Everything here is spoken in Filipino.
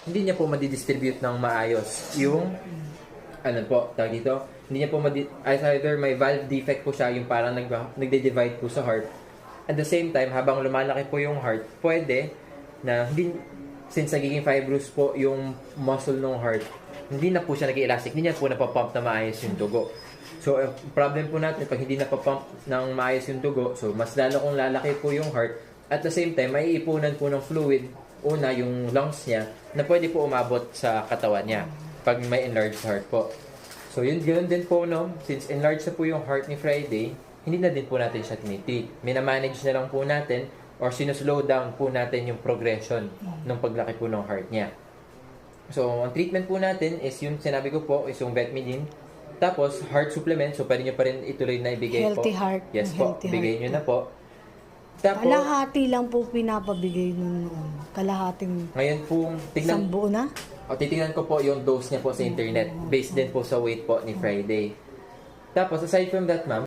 hindi niya po madidistribute ng maayos yung, ano po, tawag dito, hindi niya po either may valve defect po siya, yung parang nagde-divide po sa heart. At the same time, habang lumalaki po yung heart, pwede na hindi, since nagiging fibrous po yung muscle ng heart, hindi na po siya nag-elastic, hindi niya po napapump na maayos yung dugo. So, problem po natin, pag hindi napapump ng maayos yung dugo, so mas lalo kung lalaki po yung heart, at the same time, may iipunan po ng fluid, una yung lungs niya, na pwede po umabot sa katawan niya, pag may enlarged heart po. So, yun, ganoon din po, no? Since enlarged na po yung heart ni Friday, hindi na din po natin siya tinitreat. Minamanage na lang po natin or sinuslow down po natin yung progression ng paglaki po ng heart niya. So, ang treatment po natin is yung sinabi ko po, is yung Vetmedin. Tapos, heart supplement. So, pwede nyo pa rin ituloy na ibigay po. Healthy heart. Yes po, Healthy bigay heart. nyo na po. Tapos, Kalahati lang po pinapabigay nun noon. Kalahating ngayon po, isang buo na. titingnan ko po yung dose niya po sa internet. Based din po sa weight po ni Friday. Tapos, aside from that, ma'am,